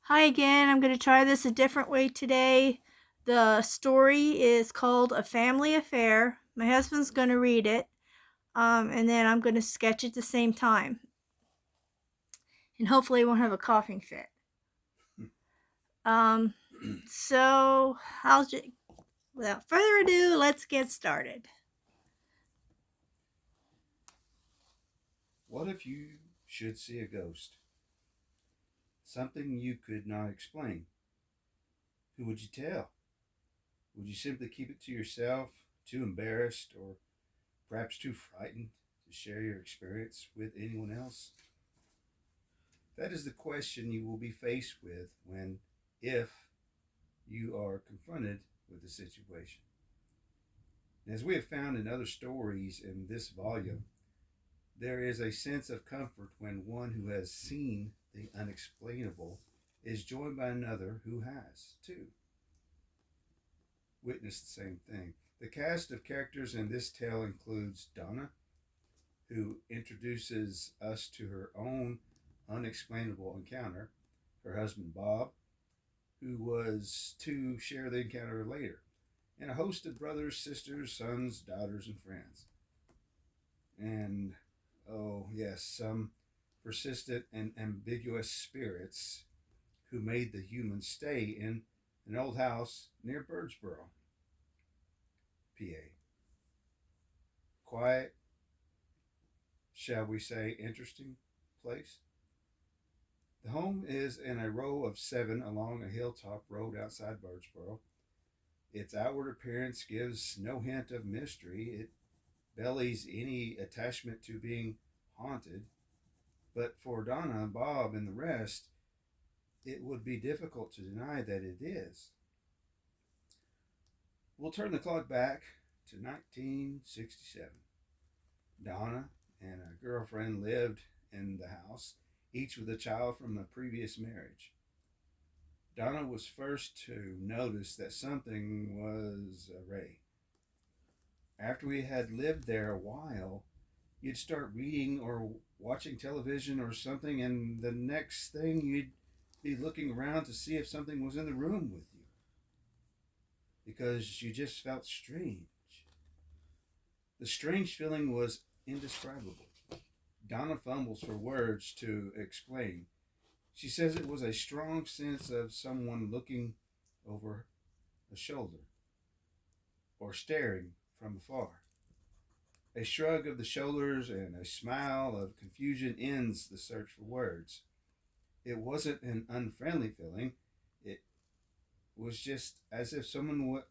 Hi again. I'm going to try this a different way today. The story is called A Family Affair. My husband's going to read it, and then I'm going to sketch at the same time. And hopefully, I won't have a coughing fit. Um, so, without further ado, let's get started. What if you should see a ghost? Something you could not explain. Who would you tell? Would you simply keep it to yourself, too embarrassed, or perhaps too frightened to share your experience with anyone else? That is the question you will be faced with if you are confronted with the situation. As we have found in other stories in this volume, there is a sense of comfort when one who has seen the unexplainable is joined by another who has, too, witnessed the same thing. The cast of characters in this tale includes Donna, who introduces us to her own unexplainable encounter, her husband Bob, who was to share the encounter later, and a host of brothers, sisters, sons, daughters, and friends. And oh, yes, some persistent and ambiguous spirits who made the humans stay in an old house near Birdsboro, PA. Quiet, shall we say, interesting place. The home is in a row of seven along a hilltop road outside Birdsboro. Its outward appearance gives no hint of mystery. It bellies any attachment to being haunted. But for Donna, Bob, and the rest, it would be difficult to deny that it is. We'll turn the clock back to 1967. Donna and a girlfriend lived in the house, each with a child from a previous marriage. Donna was first to notice that something was array. After we had lived there a while, you'd start reading or watching television or something, and the next thing you'd be looking around to see if something was in the room with you because you just felt strange. The strange feeling was indescribable. Donna fumbles for words to explain. She says it was a strong sense of someone looking over a shoulder or staring from afar. A shrug of the shoulders and a smile of confusion ends the search for words. It wasn't an unfriendly feeling, it was just as if someone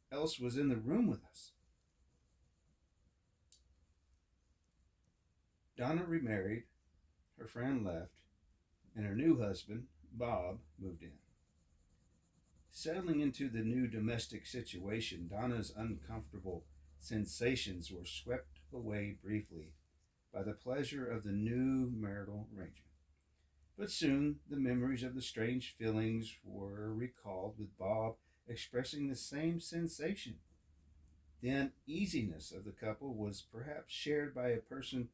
else was in the room with us. Donna remarried, her friend left, and her new husband, Bob, moved in. Settling into the new domestic situation, Donna's uncomfortable sensations were swept away briefly by the pleasure of the new marital arrangement. But soon the memories of the strange feelings were recalled, with Bob expressing the same sensation. The uneasiness of the couple was perhaps shared by a Persian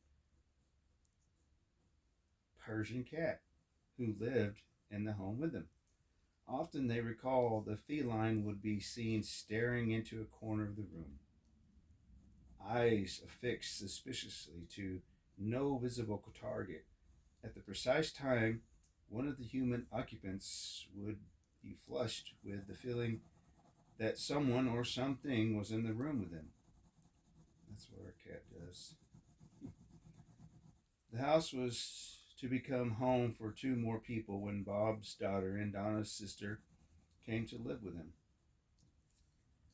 cat who lived in the home with them. Often they recall the feline would be seen staring into a corner of the room, eyes affixed suspiciously to no visible target. At the precise time, one of the human occupants would be flushed with the feeling that someone or something was in the room with him. That's what our cat does. The house was to become home for two more people when Bob's daughter and Donna's sister came to live with him.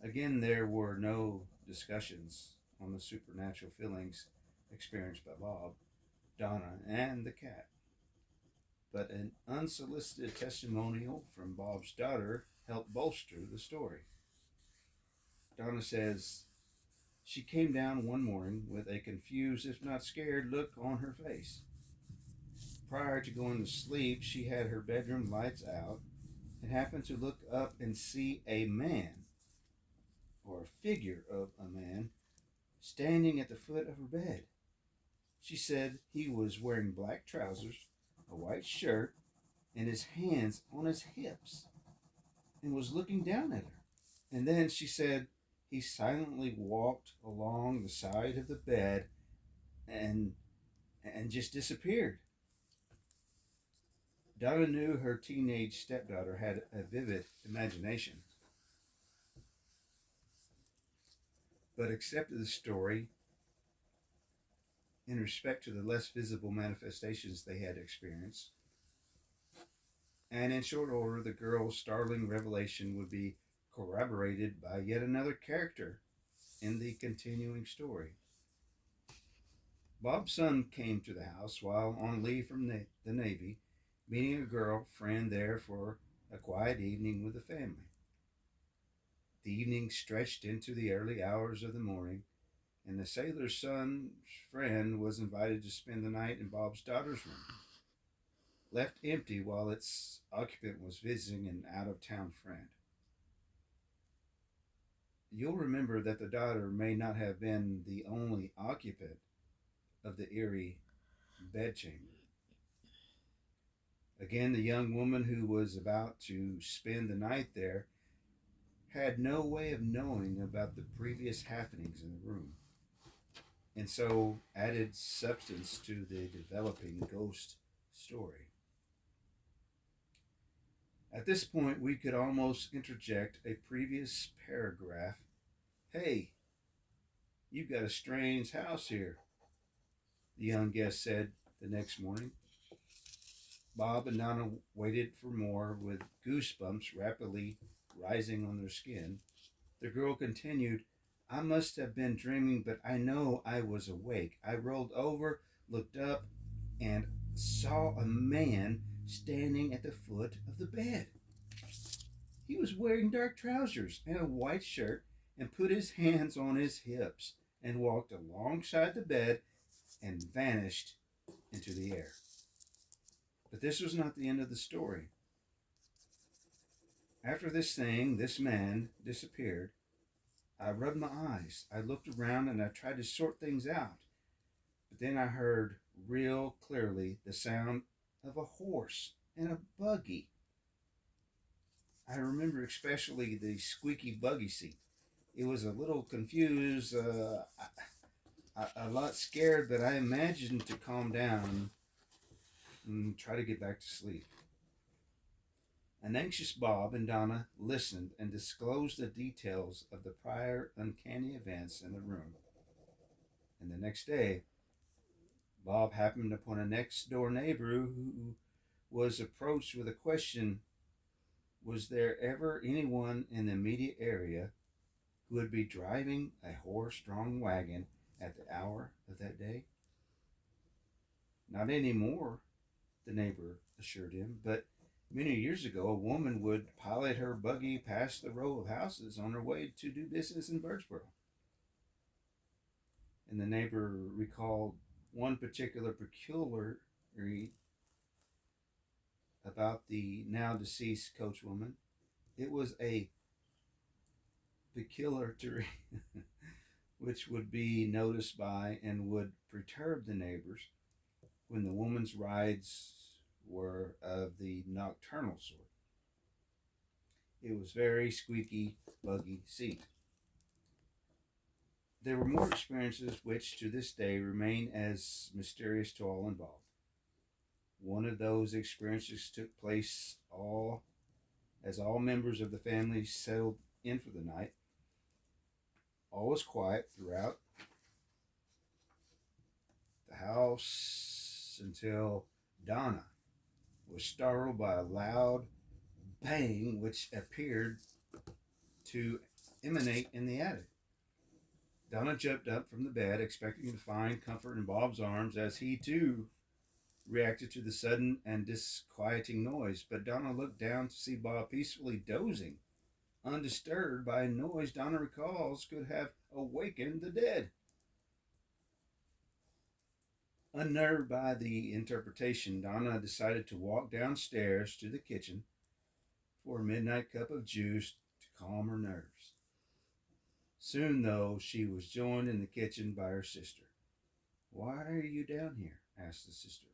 Again, there were no discussions on the supernatural feelings experienced by Bob, Donna, and the cat, but an unsolicited testimonial from Bob's daughter helped bolster the story. Donna says she came down one morning with a confused, if not scared, look on her face. Prior to going to sleep, she had her bedroom lights out and happened to look up and see a man, or a figure of a man, standing at the foot of her bed. She said he was wearing black trousers, a white shirt, and his hands on his hips and was looking down at her. And then she said he silently walked along the side of the bed and just disappeared. Donna knew her teenage stepdaughter had a vivid imagination, but accepted the story in respect to the less visible manifestations they had experienced. And in short order, the girl's startling revelation would be corroborated by yet another character in the continuing story. Bob's son came to the house while on leave from the Navy, meeting a girlfriend there for a quiet evening with the family. The evening stretched into the early hours of the morning, and the sailor's son's friend was invited to spend the night in Bob's daughter's room, left empty while its occupant was visiting an out of town friend. You'll remember that the daughter may not have been the only occupant of the eerie bedchamber. Again, the young woman who was about to spend the night there had no way of knowing about the previous happenings in the room, and so added substance to the developing ghost story. At this point, we could almost interject a previous paragraph. Hey, you've got a strange house here, the young guest said the next morning. Bob and Donna waited for more, with goosebumps rapidly rising on their skin. The girl continued, I must have been dreaming, but I know I was awake. I rolled over, looked up, and saw a man standing at the foot of the bed. He was wearing dark trousers and a white shirt and put his hands on his hips and walked alongside the bed and vanished into the air. But this was not the end of the story. After this man disappeared, I rubbed my eyes. I looked around and I tried to sort things out. But then I heard real clearly the sound of a horse and a buggy. I remember especially the squeaky buggy seat. It was a little confused, a lot scared, but I imagined to calm down and try to get back to sleep. An anxious Bob and Donna listened and disclosed the details of the prior uncanny events in the room. And the next day, Bob happened upon a next door neighbor who was approached with a question. Was there ever anyone in the immediate area who would be driving a horse-drawn wagon at the hour of that day? Not anymore, the neighbor assured him, but many years ago, a woman would pilot her buggy past the row of houses on her way to do business in Birdsboro. And the neighbor recalled one particular peculiarity about the now deceased coachwoman. It was a peculiarity which would be noticed by and would perturb the neighbors when the woman's rides were of the nocturnal sort. It was very squeaky, buggy seat. There were more experiences which to this day remain as mysterious to all involved. One of those experiences took place as all members of the family settled in for the night. All was quiet throughout the house until Donna was startled by a loud bang which appeared to emanate in the attic. Donna jumped up from the bed, expecting to find comfort in Bob's arms, as he too reacted to the sudden and disquieting noise. But Donna looked down to see Bob peacefully dozing, undisturbed by a noise Donna recalls could have awakened the dead. Unnerved by the interpretation, Donna decided to walk downstairs to the kitchen for a midnight cup of juice to calm her nerves. Soon, though, she was joined in the kitchen by her sister. Why are you down here? Asked the sister.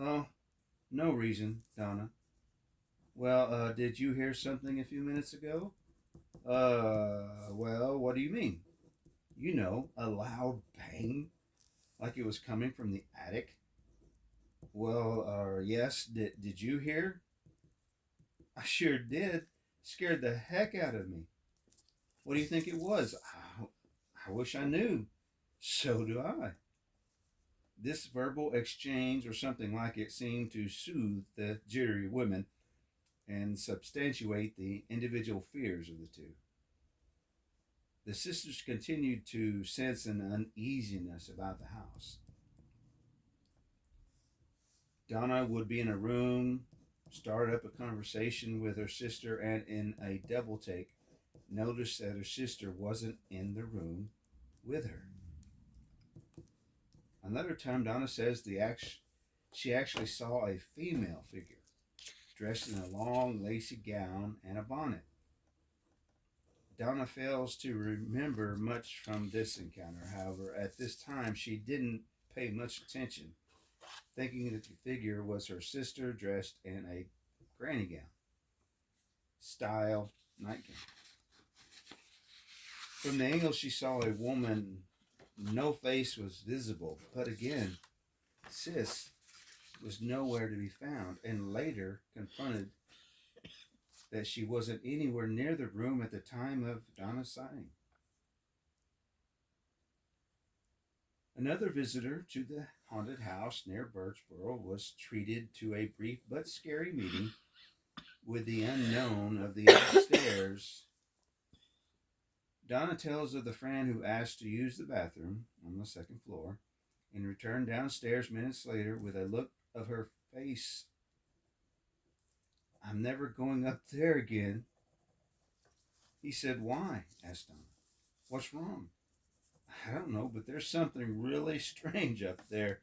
Oh, No reason, Donna. Well, did you hear something a few minutes ago? Well, what do you mean? You know, a loud bang, like it was coming from the attic. Well, yes, did you hear? I sure did. Scared the heck out of me. What do you think it was? I wish I knew. So do I. This verbal exchange, or something like it, seemed to soothe the jittery women and substantiate the individual fears of the two. The sisters continued to sense an uneasiness about the house. Donna would be in a room, start up a conversation with her sister, and in a double take, notice that her sister wasn't in the room with her. Another time, Donna says she actually saw a female figure dressed in a long, lacy gown and a bonnet. Donna fails to remember much from this encounter. However, at this time, she didn't pay much attention, thinking that the figure was her sister dressed in a granny gown style nightgown. From the angle, she saw a woman. No face was visible, but again, Sis was nowhere to be found, and later confronted that she wasn't anywhere near the room at the time of Donna's sighting. Another visitor to the haunted house near Birchboro was treated to a brief but scary meeting with the unknown of the upstairs. Donna tells of the friend who asked to use the bathroom on the second floor and returned downstairs minutes later with a look of her face. I'm never going up there again. He said, Why? Asked Donna. What's wrong? I don't know, but there's something really strange up there.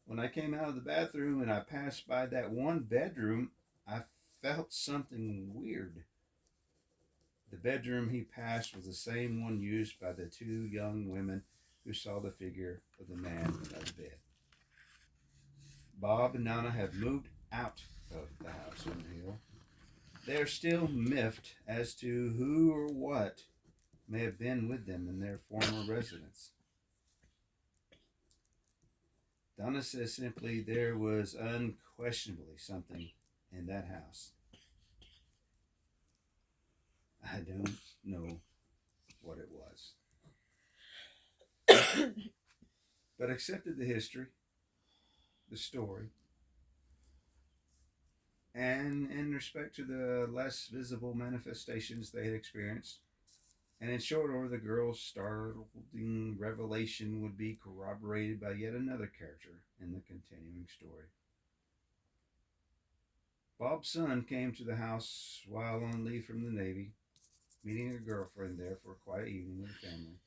When I came out of the bathroom and I passed by that one bedroom, I felt something weird. The bedroom he passed was the same one used by the two young women who saw the figure of the man by the bed. Bob and Donna have moved out of the house on the hill. They are still miffed as to who or what may have been with them in their former residence. Donna says simply there was unquestionably something in that house. I don't know what it was, but accepted the history, the story, and in respect to the less visible manifestations they had experienced. And in short order, the girl's startling revelation would be corroborated by yet another character in the continuing story. Bob's son came to the house while on leave from the Navy, meeting a girlfriend there for a quiet evening with the family.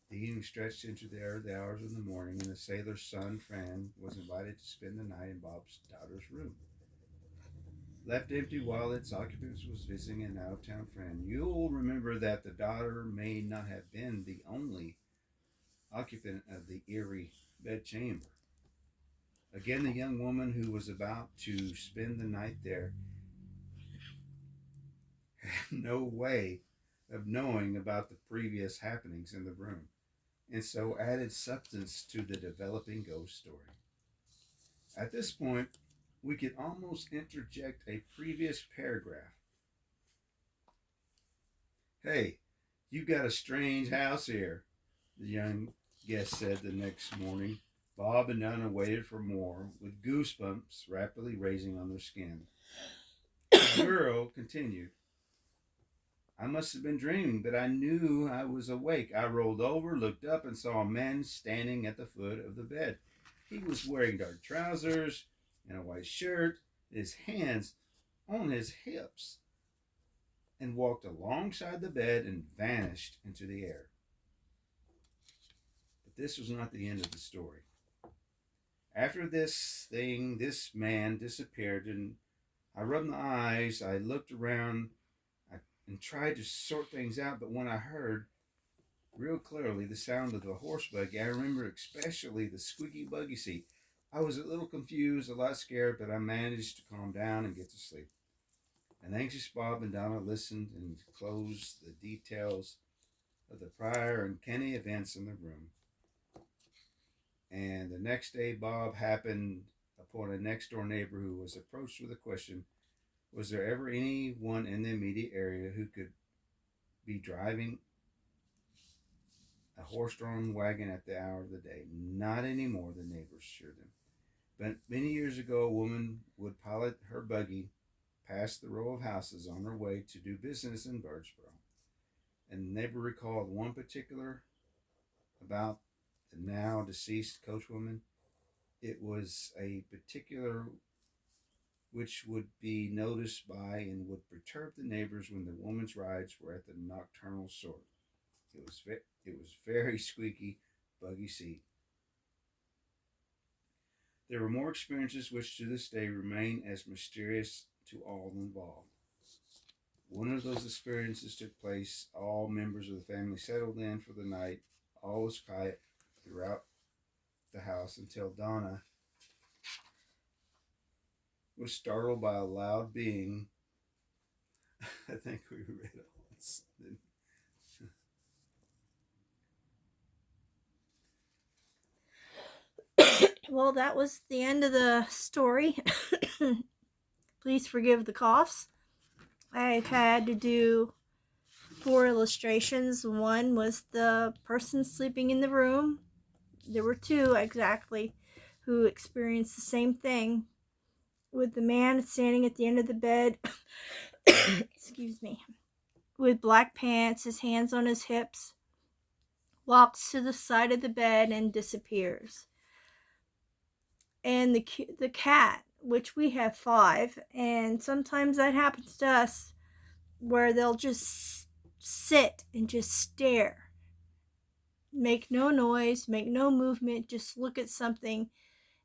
The evening stretched into the early hours of the morning, and the sailor's son, Fran, was invited to spend the night in Bob's daughter's room. Left empty while its occupant was visiting an out-of-town friend. You'll remember that the daughter may not have been the only occupant of the eerie bedchamber. Again, the young woman who was about to spend the night there had no way of knowing about the previous happenings in the room, and so added substance to the developing ghost story. At this point, we could almost interject a previous paragraph. Hey, you've got a strange house here, the young guest said the next morning. Bob and Nana waited for more, with goosebumps rapidly raising on their skin. The girl continued, I must have been dreaming, but I knew I was awake. I rolled over, looked up, and saw a man standing at the foot of the bed. He was wearing dark trousers and a white shirt, his hands on his hips, and walked alongside the bed and vanished into the air. But this was not the end of the story. After this man disappeared, and I rubbed my eyes, I looked around and tried to sort things out, but when I heard real clearly the sound of the horse buggy, I remember especially the squeaky buggy seat, I was a little confused, a lot scared, but I managed to calm down and get to sleep. An anxious Bob and Donna listened and closed the details of the prior uncanny events in the room. And the next day, Bob happened upon a next door neighbor who was approached with a question: was there ever anyone in the immediate area who could be driving a horse drawn wagon at the hour of the day? Not anymore, the neighbors assured them. But many years ago, a woman would pilot her buggy past the row of houses on her way to do business in Birdsboro. And the neighbor recalled one particular about the now deceased coachwoman. It was a particular which would be noticed by and would perturb the neighbors when the woman's rides were at the nocturnal sort. It was very squeaky, buggy seat. There were more experiences which to this day remain as mysterious to all involved. One of those experiences took place. All members of the family settled in for the night. All was quiet throughout the house until Donna was startled by a loud being. I think we read all this. Well, that was the end of the story. Please forgive the coughs. I've had to do 4 illustrations. One was the person sleeping in the room. There were 2 exactly who experienced the same thing, with the man standing at the end of the bed, excuse me, with black pants, his hands on his hips, walks to the side of the bed and disappears. And the cat, which we have 5, and sometimes that happens to us, where they'll just sit and just stare, make no noise, make no movement, just look at something,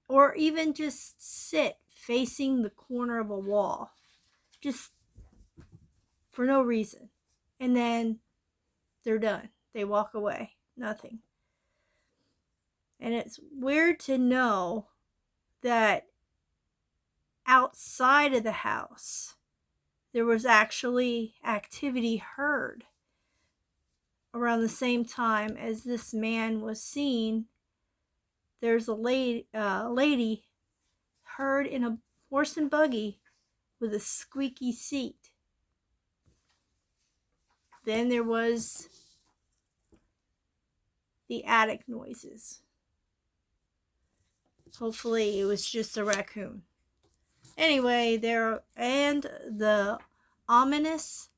or even just sit facing the corner of a wall, just for no reason. And then they're done. They walk away. Nothing. And it's weird to know that outside of the house, there was actually activity heard around the same time as this man was seen. There's a lady heard in a horse and buggy with a squeaky seat. Then there was the attic noises. Hopefully it was just a raccoon. Anyway, and the ominous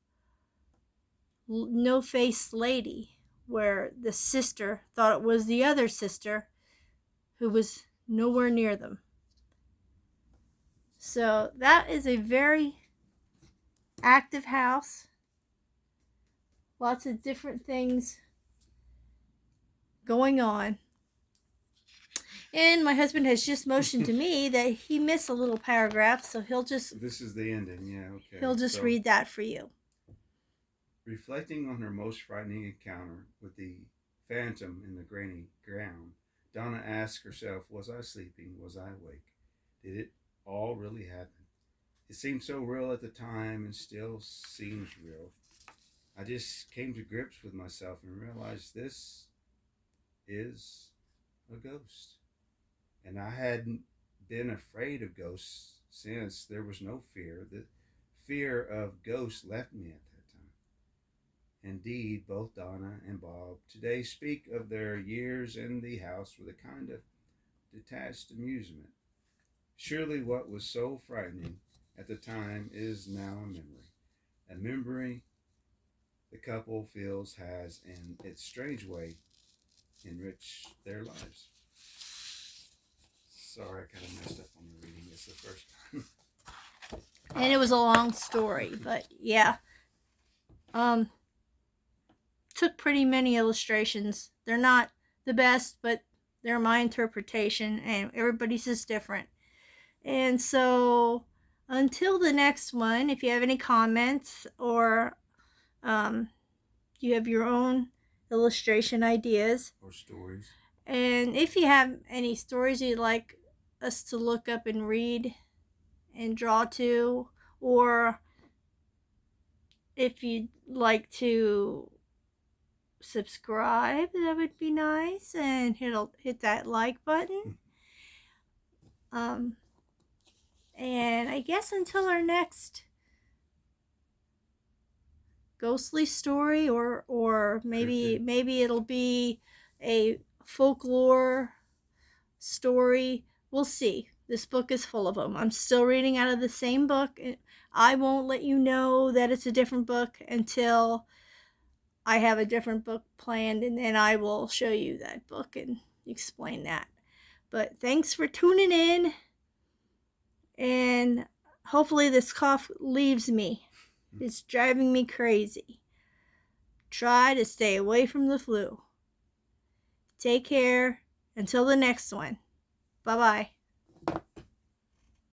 no-faced lady, where the sister thought it was the other sister who was nowhere near them. So that is a very active house. Lots of different things going on. And my husband has just motioned to me that he missed a little paragraph, so he'll just... This is the ending, yeah, okay. He'll just read that for you. Reflecting on her most frightening encounter with the phantom in the granny ground, Donna asked herself, was I sleeping? Was I awake? Did it all really happen? It seemed so real at the time and still seems real. I just came to grips with myself and realized this is a ghost. And I hadn't been afraid of ghosts since there was no fear. The fear of ghosts left me at that time. Indeed, both Donna and Bob today speak of their years in the house with a kind of detached amusement. Surely what was so frightening at the time is now a memory the couple feels has, in its strange way, enriched their lives. Sorry, I kind of messed up on the reading. It's the first time. And it was a long story, but yeah. Took pretty many illustrations. They're not the best, but they're my interpretation, and everybody's is different. And so, until the next one, if you have any comments or you have your own illustration ideas Or stories. and if you have any stories you'd like us to look up and read and draw to, or if you'd like to subscribe, that would be nice, and hit that like button. And I guess until our next ghostly story, or maybe it'll be a folklore story. We'll see. This book is full of them. I'm still reading out of the same book. I won't let you know that it's a different book until I have a different book planned, and then I will show you that book and explain that. But thanks for tuning in, and hopefully this cough leaves me. It's driving me crazy. Try to stay away from the flu. Take care. Until the next one. Bye-bye.